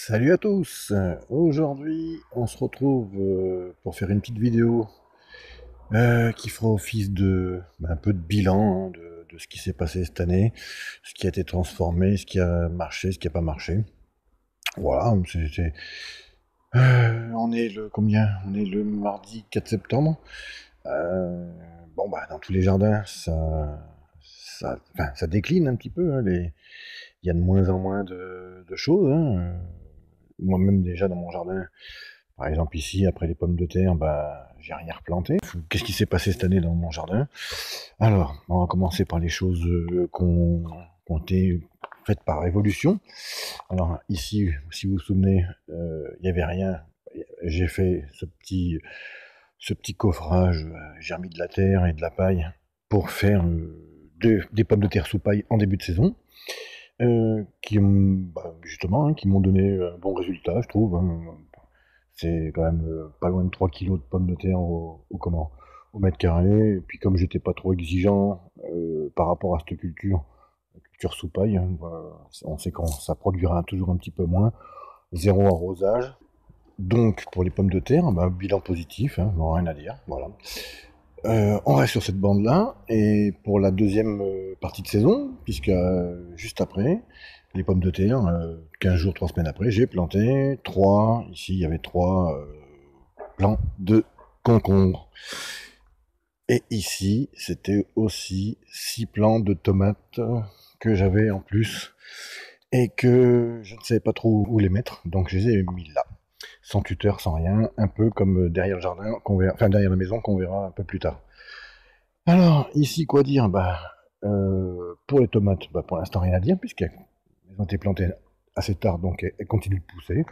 Salut à tous. Aujourd'hui, on se retrouve pour faire une petite vidéo qui fera office de un peu de bilan, hein, de ce qui s'est passé cette année, ce qui a été transformé, ce qui a marché, ce qui n'a pas marché. Voilà, on est le combien? On est le mardi 4 septembre. Euh, bon, bah, dans tous les jardins, ça décline un petit peu, hein, il y a de moins en moins de choses, hein. Moi-même, déjà, dans mon jardin, par exemple ici, après les pommes de terre, bah, j'ai rien replanté. Qu'est-ce qui s'est passé cette année dans mon jardin? Alors, on va commencer par les choses qui ont été faites par évolution. Alors ici, si vous vous souvenez, il n'y avait rien. J'ai fait ce petit coffrage, j'ai remis de la terre et de la paille pour faire des pommes de terre sous paille en début de saison, justement, hein, qui m'ont donné un bon résultat, je trouve, hein. C'est quand même pas loin de 3 kilos de pommes de terre au mètre carré. Et puis comme j'étais pas trop exigeant par rapport à cette culture sous paille, hein, voilà, on sait quand ça produira toujours un petit peu moins. Zéro arrosage. Donc pour les pommes de terre, bah, bilan positif, hein, non, rien à dire. Voilà. On reste sur cette bande-là, et pour la deuxième partie de saison, puisque juste après, les pommes de terre, 15 jours, 3 semaines après, j'ai planté 3, ici il y avait 3 plants de concombre. Et ici, c'était aussi 6 plants de tomates que j'avais en plus, et que je ne savais pas trop où les mettre, donc je les ai mis là. Sans tuteur, sans rien, un peu comme derrière le jardin, enfin derrière la maison, qu'on verra un peu plus tard. Alors, ici, quoi dire? Bah, pour les tomates, bah, pour l'instant, rien à dire, puisqu'elles ont été plantées assez tard, donc elles continuent de pousser.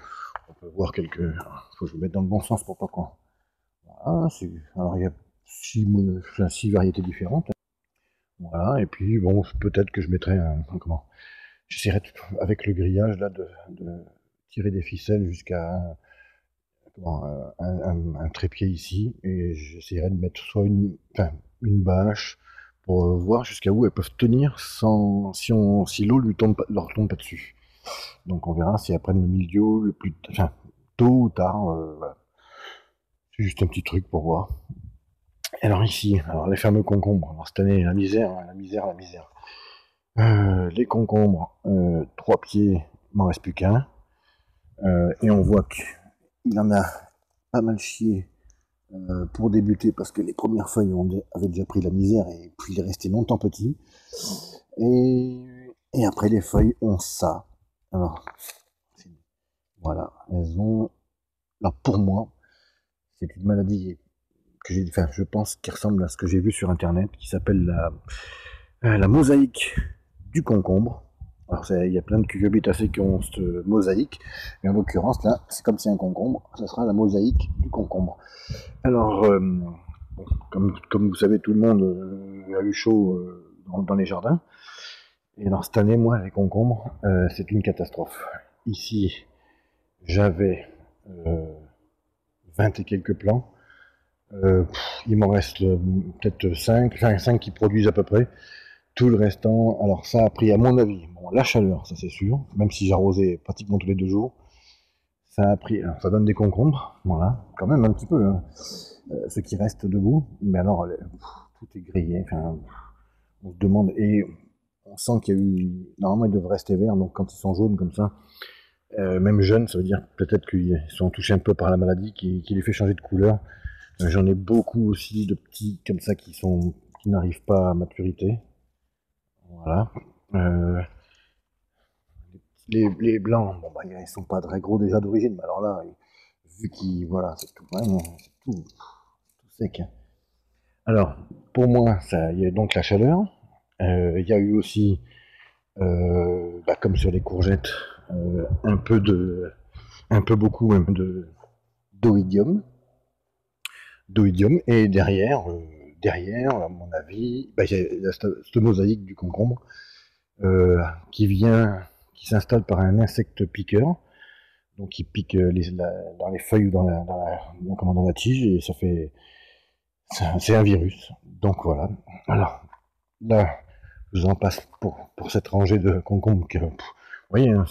On peut voir quelques. Il faut que je me mette dans le bon sens pour pas qu'on. Voilà, alors, il y a 6 variétés différentes. Voilà, et puis, bon, peut-être que je mettrai comment? J'essaierai, avec le grillage, là, de tirer des ficelles jusqu'à un trépied ici, et j'essaierai de mettre soit une bâche pour voir jusqu'à où elles peuvent tenir si l'eau leur tombe pas dessus. Donc on verra si elles prennent le milieu tôt ou tard. Voilà. C'est juste un petit truc pour voir. Alors ici, les fameux concombres. Alors cette année, la misère, hein, la misère, la misère. Les concombres, 3 pieds, il m'en reste plus qu'un. Et on voit qu'il en a pas mal chié pour débuter, parce que les premières feuilles avaient déjà pris la misère, et puis il est resté longtemps petit. Et, et après, les feuilles ont ça. Alors, voilà, elles ont. Alors, pour moi, c'est une maladie je pense, qui ressemble à ce que j'ai vu sur internet, qui s'appelle la mosaïque du concombre. Alors, il y a plein de cucurbitacées qui ont cette mosaïque, mais en l'occurrence, là, c'est comme si un concombre, ça sera la mosaïque du concombre. Alors, bon, comme vous savez, tout le monde a eu chaud dans les jardins. Et alors, cette année, moi, les concombres, c'est une catastrophe. Ici, j'avais euh, 20 et quelques plants. Il m'en reste peut-être 5 qui produisent à peu près. Tout le restant, alors ça a pris, à mon avis, bon, la chaleur, ça c'est sûr, même si j'arrosais pratiquement tous les 2 jours, ça a pris, alors ça donne des concombres, voilà, quand même un petit peu, hein, ce qui reste debout, mais alors tout est grillé, enfin, on se demande, et on sent qu'il y a eu, normalement ils devraient rester verts, donc quand ils sont jaunes comme ça, même jeunes, ça veut dire peut-être qu'ils sont touchés un peu par la maladie qui les fait changer de couleur. J'en ai beaucoup aussi de petits comme ça qui n'arrivent pas à maturité. Voilà. Euh, les blancs, bon bah ils sont pas très gros déjà d'origine, mais alors là, vu qu'ils voilà, c'est tout, hein, c'est tout sec. Alors pour moi, ça, il y a donc la chaleur. Il y a eu aussi, comme sur les courgettes, un peu beaucoup même de d'oïdium, et derrière, à mon avis, il y a cette mosaïque du concombre euh, qui vient, qui s'installe par un insecte piqueur, donc il pique dans les feuilles ou dans la tige, et c'est un virus. Donc voilà. Alors là, je vous en passe pour cette rangée de concombres que, vous voyez, hein,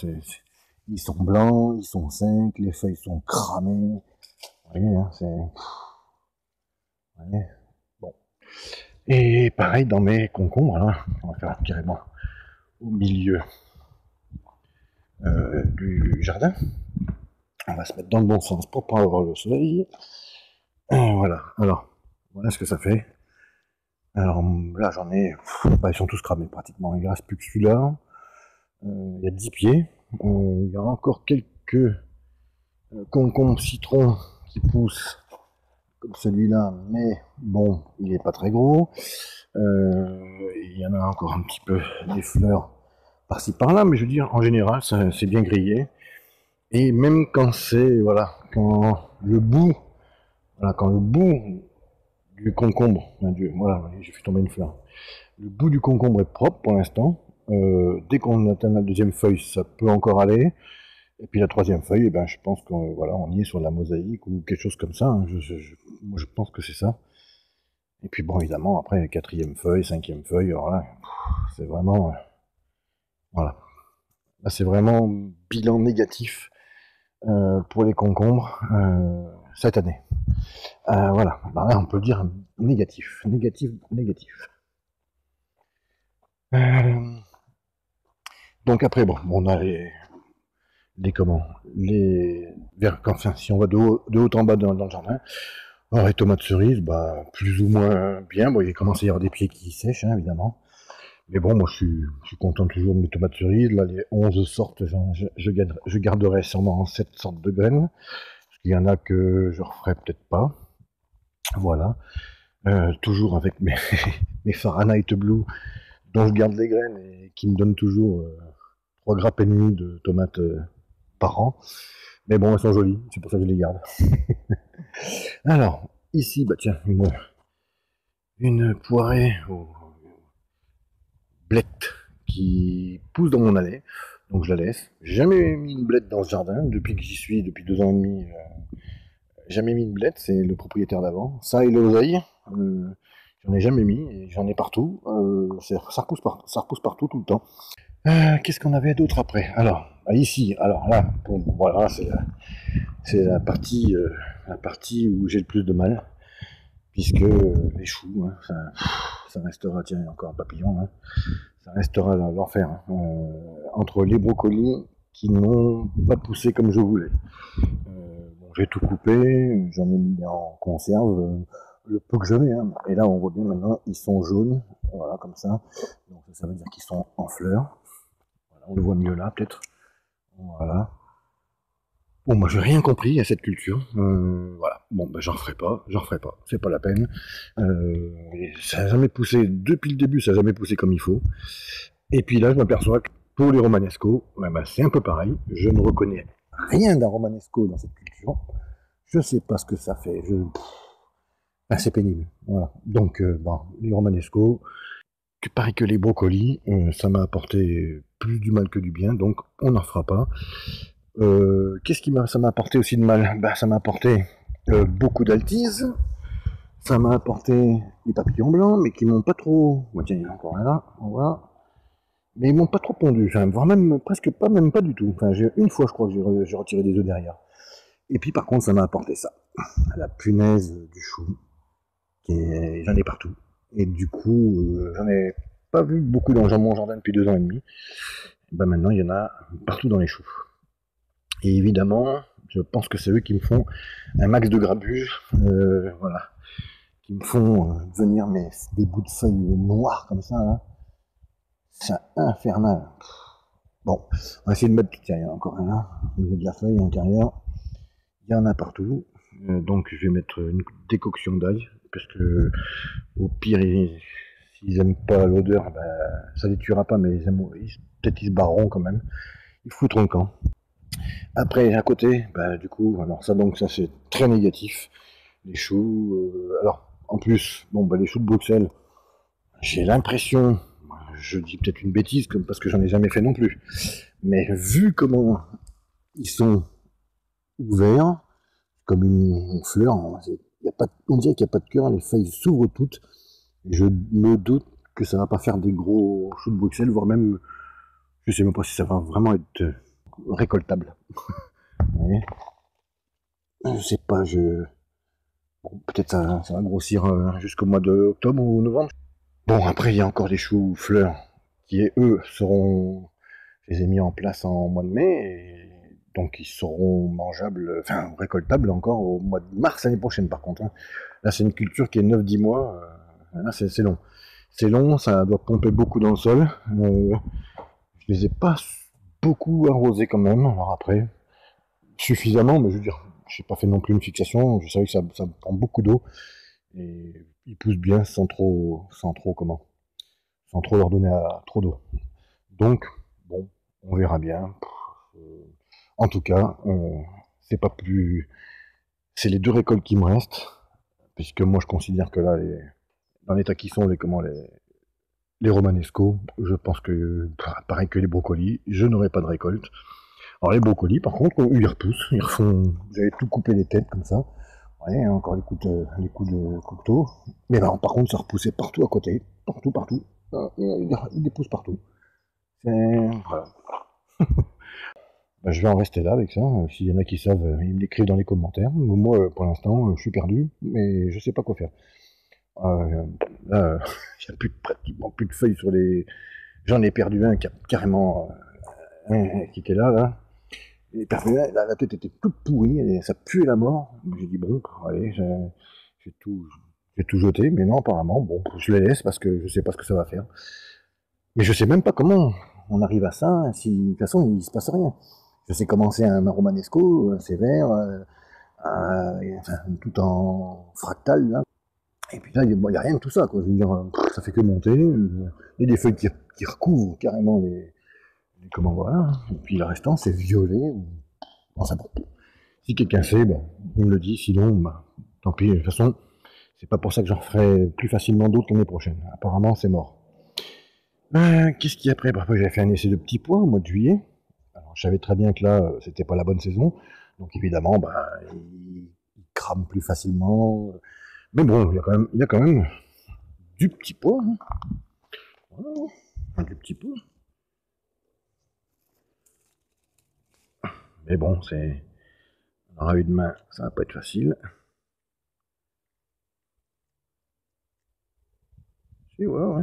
Ils sont blancs, ils sont secs, les feuilles sont cramées. Vous voyez, hein, c'est... Ouais. Bon. Et pareil dans mes concombres, là, on va faire carrément au milieu du jardin. On va se mettre dans le bon sens pour pas avoir le soleil. Voilà, alors, voilà ce que ça fait. Alors là, j'en ai... ils sont tous cramés pratiquement, il ne reste plus que celui-là. Il y a 10 pieds. Il y a encore quelques concombres citrons qui poussent comme celui-là, mais bon, il n'est pas très gros. Il y en a encore un petit peu des fleurs par-ci par-là, mais je veux dire, en général, c'est bien grillé. Et même quand c'est, voilà, quand le bout du concombre, voilà, j'ai fait tomber une fleur. Le bout du concombre est propre pour l'instant. Dès qu'on atteint la deuxième feuille, ça peut encore aller. Et puis la troisième feuille, eh ben, je pense qu'on voilà, on y est sur la mosaïque ou quelque chose comme ça. Hein. Moi, je pense que c'est ça. Et puis bon, évidemment, après, quatrième feuille, cinquième feuille, alors là, c'est vraiment... voilà. Là, c'est vraiment bilan négatif pour les concombres cette année. Voilà. Alors là, on peut dire négatif. Négatif, négatif. Donc après, bon, on a enfin, si on va de haut en bas dans le jardin, alors les tomates cerises, bah, plus ou moins bien. Bon, il commence à y avoir des pieds qui sèchent, hein, évidemment. Mais bon, moi, je suis content toujours de mes tomates cerises. Là, les 11 sortes, je garderai sûrement 7 sortes de graines. Parce qu'il y en a que je referai peut-être pas. Voilà. Toujours avec mes Fahrenheit Blue, dont je garde les graines et qui me donnent toujours 3 grappes et demi de tomates par an. Mais bon, elles sont jolies, c'est pour ça que je les garde. Alors, ici, bah tiens, une poirée aux blettes qui pousse dans mon allée. Donc je la laisse. J'ai jamais mis une blette dans ce jardin depuis que j'y suis, depuis 2 ans et demi. Jamais mis une blette, c'est le propriétaire d'avant. Ça et l'oseille, j'en ai jamais mis, et j'en ai partout. Ça repousse partout tout le temps. Qu'est-ce qu'on avait d'autre après? Alors, ici, alors là, bon, voilà, c'est la partie où j'ai le plus de mal, puisque les choux, hein, ça restera, tiens, encore un papillon, hein, ça restera l'enfer. Hein, entre les brocolis qui n'ont pas poussé comme je voulais. Bon, j'ai tout coupé, j'en ai mis en conserve, le peu que je mets, hein, et là on voit bien maintenant, ils sont jaunes, voilà, comme ça, donc ça veut dire qu'ils sont en fleurs. Voilà, on le voit mieux là, peut-être. Voilà. Bon, moi j'ai rien compris à cette culture. Voilà. Bon, ben j'en ferai pas. C'est pas la peine. Ça n'a jamais poussé, depuis le début, ça n'a jamais poussé comme il faut. Et puis là, je m'aperçois que pour les romanesco, ben, c'est un peu pareil. Je ne reconnais rien d'un romanesco dans cette culture. Je sais pas ce que ça fait. Ben, c'est pénible. Voilà. Donc, bon, les romanesco, pareil que les brocolis, ça m'a apporté plus du mal que du bien, donc on n'en fera pas. Qu'est-ce qui ça m'a apporté aussi de mal? Ben, ça m'a apporté beaucoup d'altise, ça m'a apporté des papillons blancs, mais qui m'ont pas trop... Bon, tiens, il y en a encore un là, on voit. Mais ils m'ont pas trop pondu, enfin, voire même presque pas, même pas du tout. Enfin, une fois, je crois que j'ai retiré des œufs derrière. Et puis par contre, ça m'a apporté ça. La punaise du chou. J'en ai partout. Et du coup, j'en ai pas vu beaucoup dans mon jardin depuis 2 ans et demi. Ben maintenant, il y en a partout dans les choux. Et évidemment, je pense que c'est eux qui me font un max de grabuge, voilà, qui me font venir des bouts de feuilles noires comme ça, là. C'est infernal. Bon, on va essayer de mettre... Tiens, il y en a encore un là, au milieu de la feuille à l'intérieur. Il y en a partout. Donc je vais mettre une décoction d'ail, parce que au pire, s'ils n'aiment pas l'odeur, ben, ça les tuera pas, mais peut-être ils se barreront quand même. Ils foutront le camp. Après, à côté, bah, du coup, alors ça c'est très négatif. Les choux, alors en plus, bon, bah, les choux de Bruxelles, j'ai l'impression, je dis peut-être une bêtise, parce que j'en ai jamais fait non plus, mais vu comment ils sont ouverts, comme une fleur, on dirait qu'il n'y a pas de cœur, les feuilles s'ouvrent toutes. Je me doute que ça va pas faire des gros choux de Bruxelles, voire même, je sais même pas si ça va vraiment être récoltables. Vous voyez, je sais pas, bon, peut-être ça va grossir jusqu'au mois d'octobre ou novembre. Bon, après, il y a encore des choux-fleurs qui, eux, je les ai mis en place en mois de mai, et donc ils seront mangeables, enfin récoltables encore au mois de mars l'année prochaine par contre. Hein. Là, c'est une culture qui est 9-10 mois, là, c'est long. C'est long, ça doit pomper beaucoup dans le sol. Je les ai pas beaucoup arrosés quand même, alors après, suffisamment, mais je veux dire, j'ai pas fait non plus une fixation, je savais que ça prend beaucoup d'eau, et ils poussent bien sans trop leur donner trop d'eau. Donc, bon, on verra bien. En tout cas, c'est pas plus. C'est les deux récoltes qui me restent, puisque moi je considère que là, dans l'état qui sont les romanesco, je pense que, pareil que les brocolis, je n'aurai pas de récolte. Alors les brocolis, par contre, ils repoussent, ils refont. Vous avez tout coupé les têtes comme ça. Ouais, encore les coups de couteau. Mais là, par contre, ça repoussait partout à côté, partout. Il les pousse partout. Voilà. Bah, je vais en rester là avec ça. S'il y en a qui savent, ils me l'écrivent dans les commentaires. Moi, pour l'instant, je suis perdu, mais je sais pas quoi faire. Là, il n'y a pratiquement plus de feuilles sur les. J'en ai perdu un qui a carrément. Qui était là. J'ai perdu un, la tête était toute pourrie, et ça puait la mort. J'ai dit, bon, allez, j'ai tout jeté, mais non, apparemment, bon, je les laisse parce que je sais pas ce que ça va faire. Mais je sais même pas comment on arrive à ça, si de toute façon il se passe rien. Je sais comment c'est un romanesco, sévère, enfin, tout en fractal, là. Et puis là, il n'y a rien de tout ça, quoi. Je veux dire, ça fait que monter. Il y a des feuilles qui recouvrent carrément comment voilà. Et puis le restant, c'est violet. Bon, ça bon. Si quelqu'un sait, ben, il me le dit. Sinon, ben, tant pis. De toute façon, c'est pas pour ça que j'en ferai plus facilement d'autres l'année prochaine. Apparemment, c'est mort. Qu'est-ce qu'il y a après? Parfois, j'avais fait un essai de petits pois au mois de juillet. Alors, je savais très bien que là, c'était pas la bonne saison. Donc, évidemment, bah, il crame plus facilement. Mais bon, il y a quand même du petit pois. Hein. Voilà, du petit pois. Mais bon, c'est. On aura une main, ça va pas être facile. Si, ouais.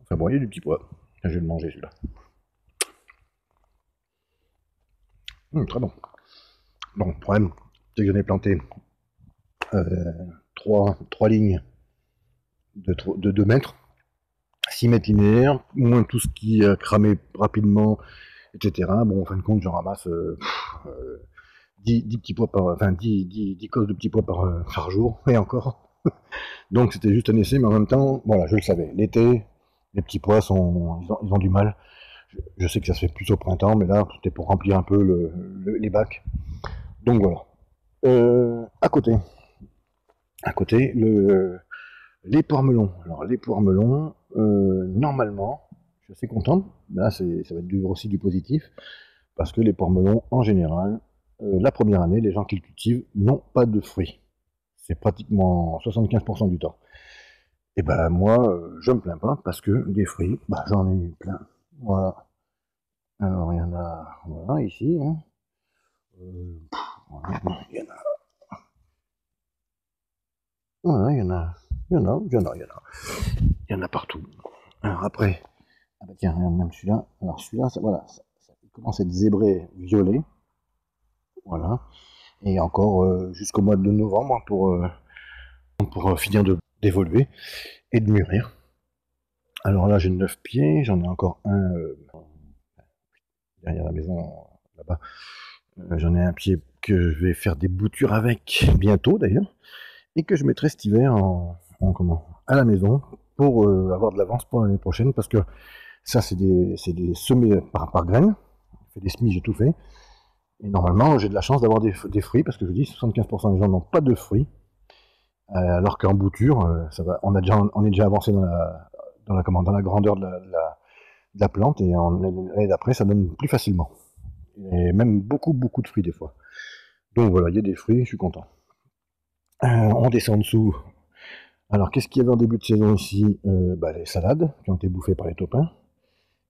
Enfin bon, il y a du petit pois. Je vais le manger celui-là. Très bon. Bon, le problème, c'est que j'en ai planté trois lignes de 2 mètres, 6 mètres linéaires, moins tout ce qui a cramé rapidement, etc. Bon, en fin de compte, j'en ramasse 10 petits pois enfin 10 causes de petits pois par jour, et encore. Donc c'était juste un essai, mais en même temps, voilà, je le savais. L'été, les petits pois ils ont du mal. Je sais que ça se fait plus au printemps, mais là, c'était pour remplir un peu les bacs. Donc voilà. À côté, les poires melons. Alors les poires melons, normalement, je suis assez content. Là, ça va être aussi du positif, parce que les poires melons, en général, la première année, les gens qui le cultivent n'ont pas de fruits. C'est pratiquement 75% du temps. Et ben moi, je me plains pas, parce que des fruits, bah, j'en ai eu plein. Voilà. Alors il y en a, voilà, ici. Hein. Voilà, il y en a. Voilà, il y en a partout. Alors après, ah bah tiens, regarde même celui-là. Alors celui-là, voilà, il commence à être zébré violet. Voilà. Et encore jusqu'au mois de novembre pour finir d'évoluer et de mûrir. Alors là, j'ai 9 pieds, j'en ai encore un derrière la maison, là-bas. J'en ai un pied que je vais faire des boutures avec bientôt d'ailleurs, et que je mettrai cet hiver à la maison pour avoir de l'avance pour l'année prochaine, parce que ça, c'est des semés par graines. J'ai fait des semis, j'ai tout fait. Et normalement, j'ai de la chance d'avoir des fruits, parce que je dis 75% des gens n'ont pas de fruits. Alors qu'en bouture, ça va, on est déjà avancé dans la grandeur de la plante, et l'année d'après, ça donne plus facilement. Et même beaucoup de fruits des fois. Donc voilà, il y a des fruits, je suis content. On descend en dessous. Alors, qu'est-ce qu'il y avait en début de saison ici? Les salades qui ont été bouffées par les taupins,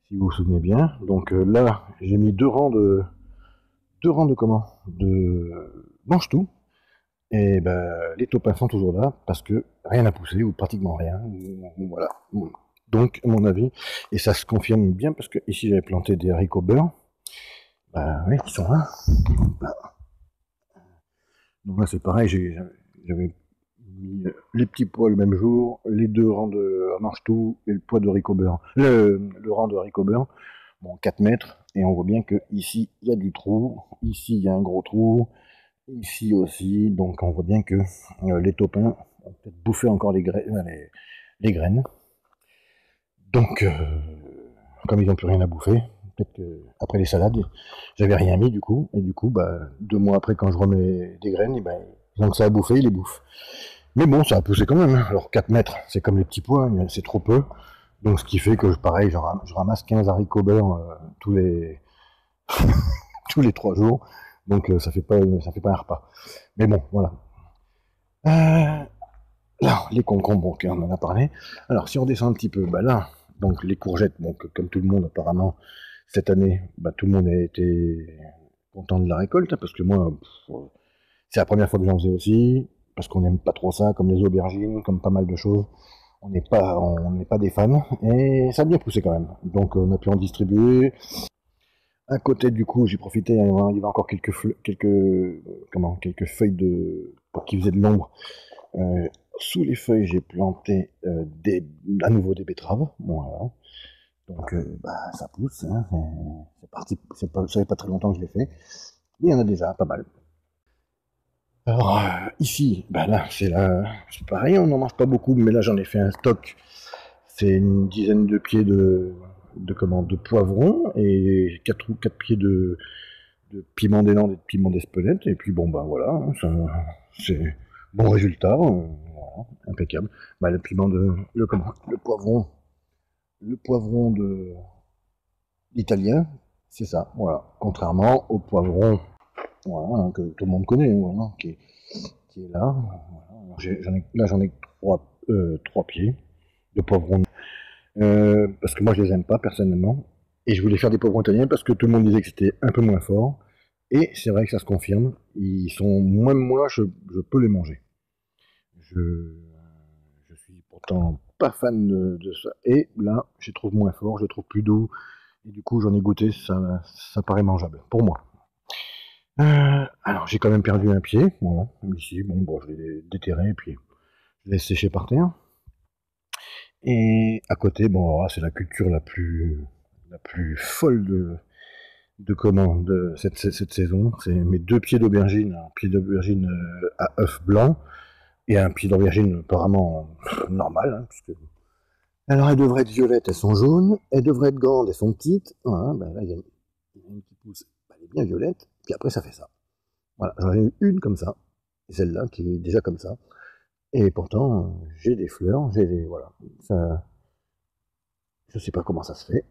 si vous vous souvenez bien. Donc là, j'ai mis deux rangs de comment? De mange-tout. Et les taupins sont toujours là parce que rien n'a poussé ou pratiquement rien. Voilà. Donc, à mon avis, et ça se confirme bien parce que ici j'avais planté des haricots beurre. Oui, ils sont là. Donc là, c'est pareil, j'avais mis les petits pois le même jour, les deux rangs de mange-tout et le poids de haricots beurre. Le rang de haricots beurre, bon, 4 mètres, et on voit bien que ici il y a du trou, ici il y a un gros trou, ici aussi, donc on voit bien que les taupins ont peut-être bouffé encore les graines. Donc, comme ils n'ont plus rien à bouffer, peut-être que après les salades, j'avais rien mis du coup, et du coup, 2 mois après, quand je remets des graines, donc ça a bouffé, ils les bouffent. Mais bon, ça a poussé quand même. Alors 4 mètres, c'est comme les petits pois, c'est trop peu. Donc ce qui fait que pareil, je ramasse 15 haricots beurre tous les 3 jours. Donc ça fait pas un repas. Mais bon, voilà. Là, les concombres, bon, on en a parlé. Alors si on descend un petit peu, là, donc les courgettes, bon, comme tout le monde apparemment, cette année, tout le monde a été content de la récolte, parce que moi, c'est la première fois que j'en faisais aussi, parce qu'on n'aime pas trop ça, comme les aubergines, comme pas mal de choses. On n'est pas des fans, et ça a bien poussé quand même. Donc on a pu en distribuer. À côté, du coup, j'ai profité, il y avait encore quelques feuilles qui faisaient de l'ombre. Sous les feuilles, j'ai planté à nouveau des betteraves. Voilà. Donc ça pousse, hein, c'est parti, ça fait pas très longtemps que je l'ai fait, mais il y en a déjà pas mal. Alors ici, là c'est pareil, on n'en mange pas beaucoup, mais là j'en ai fait un stock. C'est une dizaine de pieds de poivrons et 4 pieds de piment des Landes et de piment d'Espelette. Et puis bon voilà, hein, c'est bon résultat, voilà, impeccable. Le piment le poivron italien, c'est ça, voilà. Contrairement au poivron, voilà, hein, que tout le monde connaît, voilà, qui est là. Voilà. J'en ai trois pieds de poivrons. Parce que moi, je les aime pas personnellement. Et je voulais faire des poivrons italiens parce que tout le monde disait que c'était un peu moins fort. Et c'est vrai que ça se confirme. Ils sont, même moi, je peux les manger. Je, je suis pourtant pas fan de ça. Et là, je les trouve moins forts, je les trouve plus doux. Et du coup, j'en ai goûté, ça paraît mangeable, pour moi. Alors, j'ai quand même perdu un pied, voilà. Ici, je l'ai déterré et puis je l'ai séché par terre. Et à côté, c'est la culture la plus folle de cette saison. C'est mes 2 pieds d'aubergine, un pied d'aubergine à œuf blanc et un pied d'aubergine apparemment normal, hein, puisque alors elles devraient être violettes, elles sont jaunes, elles devraient être grandes, elles sont petites. Voilà, là il y a une qui pousse, elle est bien violette, puis après ça fait ça. Voilà, j'en ai eu une comme ça, celle-là qui est déjà comme ça. Et pourtant, j'ai des fleurs, voilà. Ça, je sais pas comment ça se fait.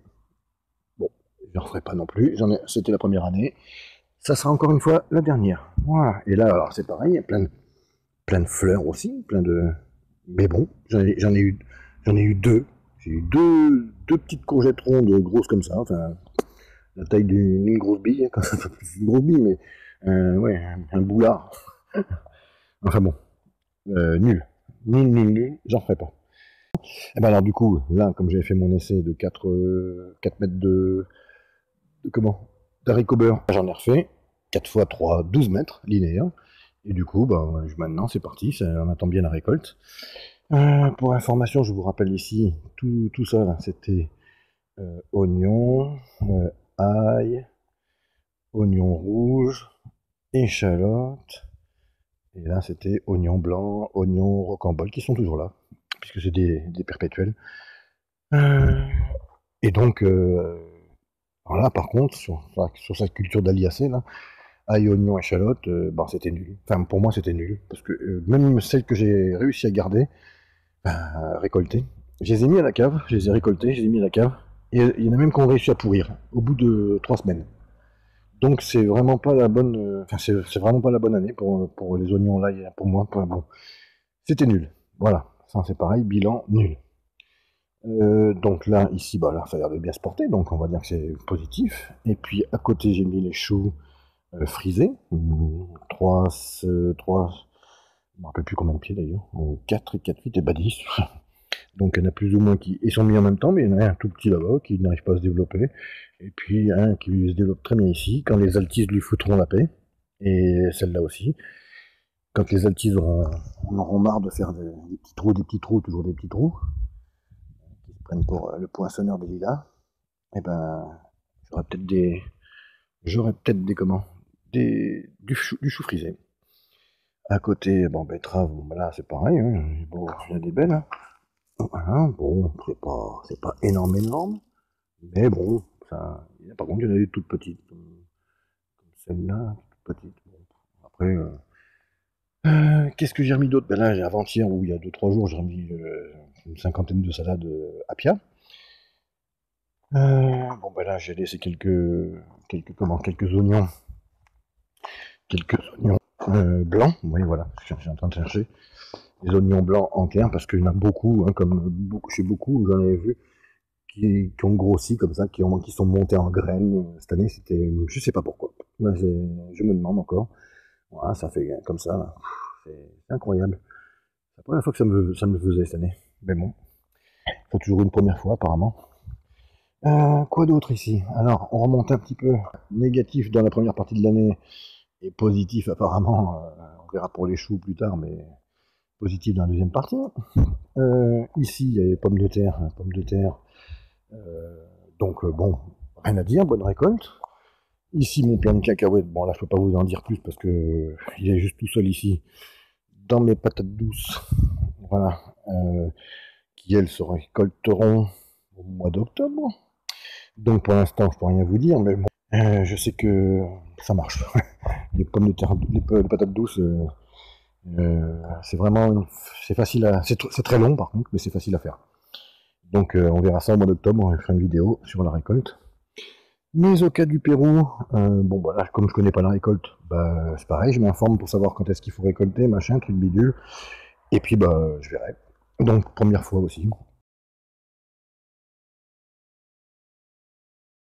Bon, je n'en ferai pas non plus. C'était la première année. Ça sera encore une fois la dernière. Voilà. Et là, alors c'est pareil, il y a plein de fleurs aussi, Mais bon, j'en ai eu deux. J'ai eu deux petites courgettes rondes, grosses comme ça, enfin la taille d'une grosse bille, quand ça fait plus une grosse bille, mais ouais, un boulard. Enfin bon, nul. Nul, j'en ferai pas. Et alors du coup, là, comme j'avais fait mon essai de 4 mètres d'haricots beurre, j'en ai refait 4 fois 3, 12 mètres linéaires. Et du coup, maintenant c'est parti, on attend bien la récolte. Pour information, je vous rappelle ici, tout ça, là, c'était oignon, ail, oignon rouge, échalote, et là c'était oignon blanc, oignon rocambole, qui sont toujours là, puisque c'est des perpétuels. Et donc, alors là, par contre, sur cette culture d'aliacé, là, ail, oignon, échalote, c'était nul. Enfin, pour moi, c'était nul. Parce que même celles que j'ai réussi à garder, récolter, je les ai mis à la cave, je les ai récoltées, je les ai mis à la cave, et il y en a même qui ont réussi à pourrir, au bout de 3 semaines. Donc, c'est vraiment pas la bonne, c'est vraiment pas la bonne année pour les oignons là, pour moi. Bon, c'était nul. Voilà. ça c'est pareil, bilan nul. Donc là, ici, bah là, ça a l'air de bien se porter, donc on va dire que c'est positif. Et puis à côté, j'ai mis les choux frisés, 3, 3, je ne me rappelle plus combien de pieds d'ailleurs, 4 et 4, 8 et bah 10. Donc il y en a plus ou moins qui ils sont mis en même temps, mais il y en a un tout petit là-bas qui n'arrive pas à se développer. Et puis un qui se développe très bien ici, quand les altises lui foutront la paix, et celle-là aussi. Quand les altises en auront marre de faire des petits trous, toujours des petits trous, qui se prennent pour le poinçonneur des lilas, et ben j'aurais peut-être des comment, du chou frisé. À côté, bon betterave, bon, là c'est pareil, hein, bon, il y a des belles. Hein. Voilà, bon, c'est pas énorme, mais bon, ça, par contre il y en a des toutes petites, comme celle-là, toute petite. Bon, après, qu'est-ce que j'ai remis d'autre? Ben là, avant-hier, ou il y a 2-3 jours, j'ai remis une cinquantaine de salades Apia. Bon, ben là, j'ai laissé quelques oignons, blancs. Oui, voilà, je suis en train de chercher des oignons blancs entiers parce qu'il y en a beaucoup, hein, comme chez beaucoup, j'en ai vu qui ont grossi comme ça, qui sont montés en graines. Cette année, je sais pas pourquoi. Moi, je me demande encore. Voilà, ça fait comme ça. Là. C'est incroyable. C'est la première fois que ça me le faisait cette année. Mais bon, faut toujours une première fois apparemment. Quoi d'autre ici? Alors, on remonte un petit peu. Négatif dans la première partie de l'année et positif apparemment. On verra pour les choux plus tard, mais positif dans la deuxième partie. Ici, il y a les pommes de terre. Donc bon, rien à dire, bonne récolte. Ici, mon plant de cacahuètes. Bon, là, je peux pas vous en dire plus parce que il est juste tout seul ici. Dans mes patates douces, voilà, qui elles se récolteront au mois d'octobre. Donc pour l'instant, je peux rien vous dire, mais bon, je sais que ça marche. Les pommes de terre, les patates douces, c'est vraiment, c'est facile à, c'est très long par contre, mais c'est facile à faire. Donc on verra ça au mois d'octobre, on fera une vidéo sur la récolte. Mais au cas du Pérou, bon voilà, comme je connais pas la récolte, bah c'est pareil, je m'informe pour savoir quand est-ce qu'il faut récolter, machin, truc bidule. Et puis bah je verrai. Donc première fois aussi.